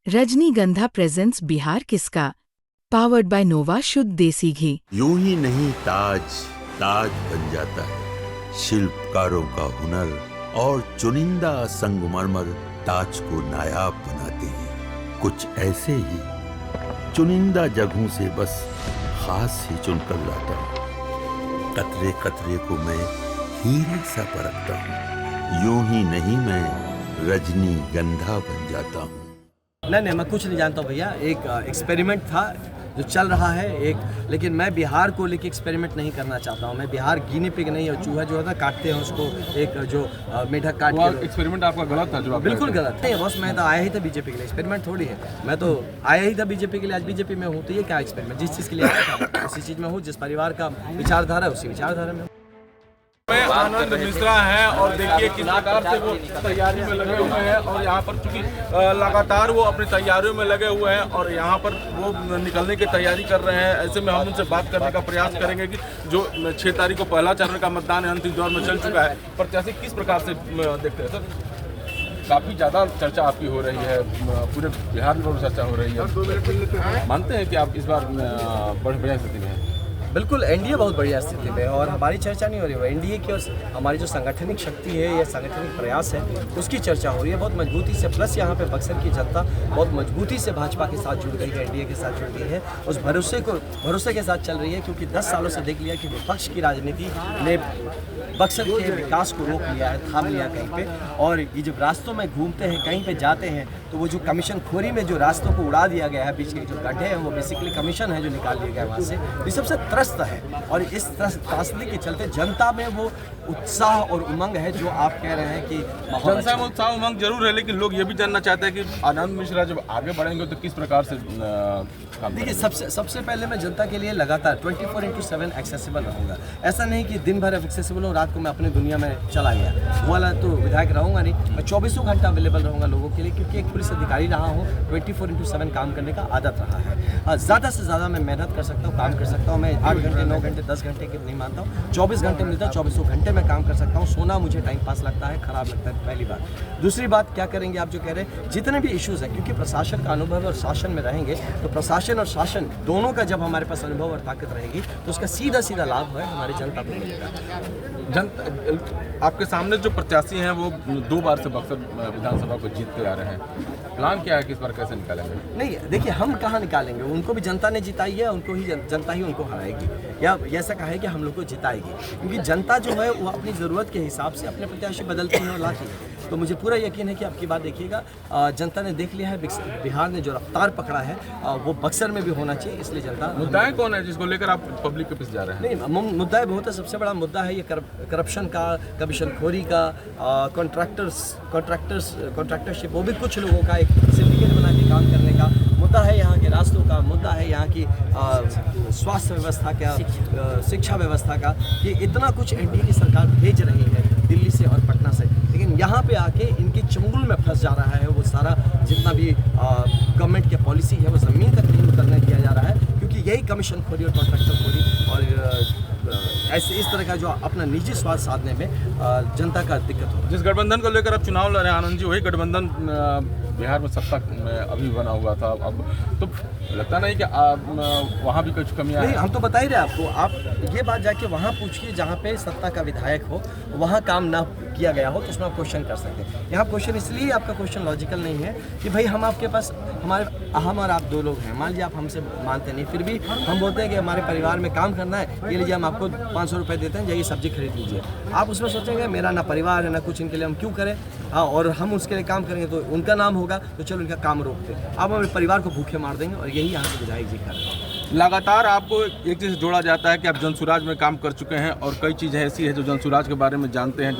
रजनीगंधा प्रेजेंट्स बिहार किसका, powered by नोवा शुद्ध देसी घी। यूं ही नहीं ताज ताज बन जाता है, शिल्पकारों का हुनर और चुनिंदा संगमरमर ताज को नायाब बनाते हैं। कुछ ऐसे ही चुनिंदा जगहों से बस खास ही चुनकर लाता हूँ। कतरे कतरे को मैं हीरे सा परखता हूँ। यूं ही नहीं मैं रजनीगंधा बन जाता हूँ। नहीं, मैं कुछ नहीं जानता हूँ भैया। एक एक्सपेरिमेंट था जो चल रहा है एक, लेकिन मैं बिहार को लेके एक्सपेरिमेंट नहीं करना चाहता हूँ। मैं बिहार गिनी पिग नहीं, और चूहा जो होता है काटते हैं उसको, एक जो मेढक काट के। एक्सपेरिमेंट आपका गलत था जो आप बिल्कुल गलत नहीं बॉस। मैं तो आया ही था बीजेपी के लिए, एक्सपेरिमेंट थोड़ी है। मैं तो आया ही था बीजेपी के लिए, आज बीजेपी में हूँ, तो ये क्या एक्सपेरिमेंट? जिस चीज़ के लिए आया था उसी चीज़ में हूँ, जिस परिवार का विचारधारा है उसी विचारधारा में हूँ। आनंद मिश्रा हैं और देखिए किस प्रकार से वो तैयारी में लगे हुए हैं, और यहाँ पर चूंकि लगातार वो अपनी तैयारियों में लगे हुए हैं और यहाँ पर वो निकलने की तैयारी कर रहे हैं। ऐसे में हम उनसे बात करने का प्रयास करेंगे कि जो 6 तारीख को पहला चरण का मतदान है, अंतिम दौर में चल चुका है, प्रत्याशी किस प्रकार से देखते हैं। सर, काफ़ी ज़्यादा चर्चा आपकी हो रही है, पूरे बिहार में चर्चा हो रही है। मानते हैं कि आप इस बार बढ़िया स्थिति में हैं? बिल्कुल, एनडीए बहुत बढ़िया स्थिति में है और हमारी चर्चा नहीं हो रही है। एनडीए की और हमारी जो संगठनिक शक्ति है या संगठनिक प्रयास है उसकी चर्चा हो रही है बहुत मजबूती से। प्लस यहाँ पे बक्सर की जनता बहुत मजबूती से भाजपा के साथ जुड़ गई है, एनडीए के साथ जुड़ गई है। उस भरोसे के साथ चल रही है, क्योंकि 10 सालों से देख लिया कि विपक्ष की राजनीति ने बक्सर के विकास को रोक लिया है, थाम लिया कहीं पे। और ये जब रास्तों में घूमते हैं, कहीं पे जाते हैं, तो वो जो कमीशन खोरी में जो रास्तों को उड़ा दिया गया है, बीच के जो गड्ढे हैं वो बेसिकली कमीशन है जो निकाल लिया गया है वहाँ से। ये सबसे त्रस्त है और इस त्रासदी के चलते जनता में वो उत्साह और उमंग है जो आप कह रहे हैं कि जनता में उत्साह उमंग जरूर है, लेकिन लोग ये भी जानना चाहते हैं कि आनंद मिश्रा जब आगे बढ़ेंगे तो किस प्रकार से देखिए, सबसे पहले मैं जनता के लिए लगातार 24/7 एक्सेसिबल रहूँगा। ऐसा नहीं कि दिन भर एक्सेसिबल हूँ, रात को मैं अपनी दुनिया में चला गया, वो वाला तो विधायक रहूँगा नहीं। मैं 24 घंटा अवेलेबल रहूँगा लोगों के लिए, क्योंकि एक पुलिस अधिकारी रहा हूँ। 24/7 काम करने का आदत रहा है। ज़्यादा से ज़्यादा मैं मेहनत कर सकता हूँ, काम कर सकता हूँ। मैं 8 घंटे 9 घंटे 10 घंटे की नहीं मानता हूँ, 24 घंटे मिलता है, 24 घंटे में काम कर सकता हूँ। सोना मुझे टाइम पास लगता है, खराब लगता है, पहली बात। दूसरी बात, क्या करेंगे आप जो कह रहे हैं, जितने भी इश्यूज़ हैं, क्योंकि प्रशासन का अनुभव और शासन में रहेंगे, तो प्रशासन और शासन दोनों का जब हमारे पास अनुभव और ताकत रहेगी तो उसका सीधा लाभ है हमारी जनता को मिलेगा। आपके सामने जो प्रत्याशी हैं वो 2 बार से बक्सर विधानसभा को जीतते आ रहे हैं, प्लान क्या है कि इस बार कैसे निकालेंगे? नहीं, देखिए, हम कहाँ निकालेंगे, उनको भी जनता ने जिताई है, उनको ही जनता ही उनको हराएगी, या ऐसा कहा है कि हम लोग को जिताएगी। क्योंकि जनता जो है वो अपनी ज़रूरत के हिसाब से अपने प्रत्याशी बदलती है और लाती है। तो मुझे पूरा यकीन है कि आपकी बात देखिएगा, जनता ने देख लिया है बिहार ने जो रफ्तार पकड़ा है वो बक्सर में भी होना चाहिए, इसलिए जनता। मुद्दा कौन है जिसको लेकर आप पब्लिक के पीछे जा रहे हैं? नहीं, मुद्दा बहुत है। सबसे बड़ा मुद्दा है ये करप्शन का, कमीशनखोरी का, कॉन्ट्रैक्टरशिप, वो भी कुछ लोगों का एक सिंडिकेट बना के काम करने का मुद्दा है। यहाँ के रास्तों का मुद्दा है, यहाँ की स्वास्थ्य व्यवस्था का, शिक्षा व्यवस्था का, कि इतना कुछ एनडीए की सरकार भेज रही है दिल्ली से और पटना से, लेकिन यहाँ पे आके इनकी चंगुल में फंस जा रहा है। वो सारा जितना भी गवर्नमेंट की पॉलिसी है वो ज़मीन तक नहीं उतरने दिया जा रहा है, क्योंकि यही कमीशन खोरी और कॉन्ट्रैक्टर खोरी और ऐसे इस तरह का जो अपना निजी स्वार्थ साधने में जनता का दिक्कत हो रहा है। जिस गठबंधन को लेकर आप चुनाव लड़ रहे हैं आनंद जी, वही गठबंधन बिहार में सत्ता में अभी बना हुआ था। अब तो लगता नहीं कि वहाँ भी कुछ कमियाँ नहीं, हम तो बता ही रहे आपको। आप ये बात जाके वहाँ पूछिए जहाँ पे सत्ता का विधायक हो, वहाँ काम ना किया गया हो, तो उसमें आप क्वेश्चन कर सकते हैं। यहाँ क्वेश्चन इसलिए आपका क्वेश्चन लॉजिकल नहीं है कि भाई हम आपके पास, हम और आप 2 लोग हैं, मान लीजिए आप हमसे मानते नहीं, फिर भी हम बोलते हैं कि हमारे परिवार में काम करना है, ये लीजिए हम आपको 500 रुपये देते हैं, जाइए सब्जी खरीद लीजिए। आप उसमें सोचेंगे मेरा ना परिवार है ना कुछ, इनके लिए हम क्यों करें, और हम उसके लिए काम करेंगे तो उनका नाम होगा, तो चलो इनका काम रोकते हैं। आप हमारे परिवार को भूखे मार देंगे, और यही यहाँ के विधायक जी कर रहे हैं। लगातार आपको एक चीज़ जोड़ा जाता है कि आप जनसुराज में काम कर चुके हैं, और कई चीज़ें ऐसी है जो जनसुराज के बारे में जानते हैं।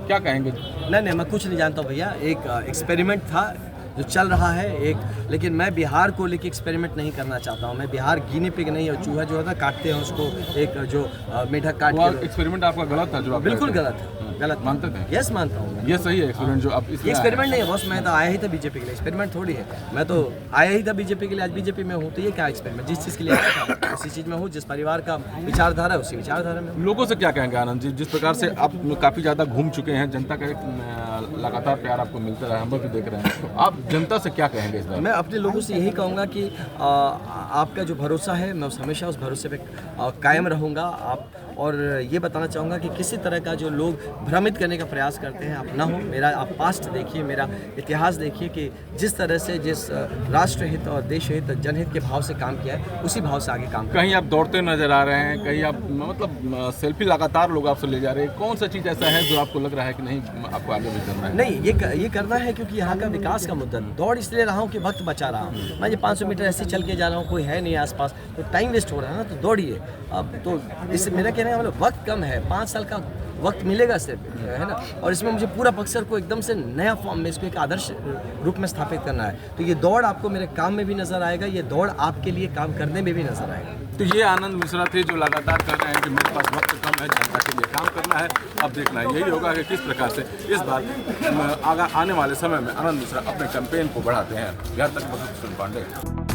क्या कहेंगे? नहीं, मैं कुछ नहीं जानता हूँ भैया। एक एक्सपेरिमेंट था जो चल रहा है एक, लेकिन मैं बिहार को लेके एक्सपेरिमेंट नहीं करना चाहता हूँ। मैं बिहार गिनी पिग नहीं, और चूहा जो होता है काटते हैं उसको, एक जो मेढक काट के। एक्सपेरिमेंट आपका गलत था जो आप बिल्कुल गलत है। गलत मानते थे? यस, मानता हूँ। ये सही है एक्सपेरिमेंट जो आप एक्सपेरिमेंट नहीं है बॉस। मैं तो आया ही था बीजेपी के लिए, एक्सपेरिमेंट थोड़ी है। मैं तो आया ही था बीजेपी के लिए, आज बीजेपी में हूँ, तो ये क्या एक्सपेरिमेंट? जिस चीज़ के लिए आया था उसी चीज़ में हूँ, जिस परिवार का विचारधारा है उसी विचारधारा में। लोगों से क्या कहेंगे आनंद जी, जिस प्रकार से आप काफ़ी ज़्यादा घूम चुके हैं, जनता का एक लगातार प्यार आपको मिलता रहा, हम लोग भी देख रहे हैं, तो आप जनता से क्या कहेंगे इस बार? मैं अपने लोगों से यही कहूँगा कि आपका जो भरोसा है मैं हमेशा उस भरोसे पे कायम रहूँगा। आप और ये बताना चाहूँगा कि किसी तरह का जो लोग भ्रमित करने का प्रयास करते हैं आप ना हो। मेरा आप पास्ट देखिए, मेरा इतिहास देखिए कि जिस तरह से जिस राष्ट्रहित और देश हित जनहित के भाव से काम किया है उसी भाव से आगे काम कहीं आप दौड़ते नजर आ रहे हैं, कहीं आप मतलब सेल्फी लगातार लोग आपसे ले जा रहे हैं, कौन सा चीज़ ऐसा है जो आपको लग रहा है कि नहीं आपको आगे भी करना है? नहीं, ये करना है क्योंकि यहाँ का विकास का मुद्दा दौड़ इसलिए रहा हूँ कि वक्त बचा रहा हूँ। मैं ये 500 मीटर ऐसे चल के जा रहा हूँ, कोई है नहीं आसपास, तो टाइम वेस्ट हो रहा है ना, तो दौड़िए। अब तो इससे मेरा कहना है मतलब वक्त कम है, 5 साल का वक्त मिलेगा सिर्फ, है ना, और इसमें मुझे पूरा बक्सर को एकदम से नया फॉर्म में इसको एक आदर्श रूप में स्थापित करना है। तो ये दौड़ आपको मेरे काम में भी नजर आएगा, ये दौड़ आपके लिए काम करने में भी नजर आएगा। तो ये आनंद मिश्रा थे जो लगातार कह रहे हैं कि मेरे पास वक्त कम है, जनता के लिए काम करना है। अब देखना है यही होगा कि किस प्रकार से इस बार आने वाले समय में आनंद मिश्रा अपने कैंपेन को बढ़ाते हैं। बिहार तक पांडे।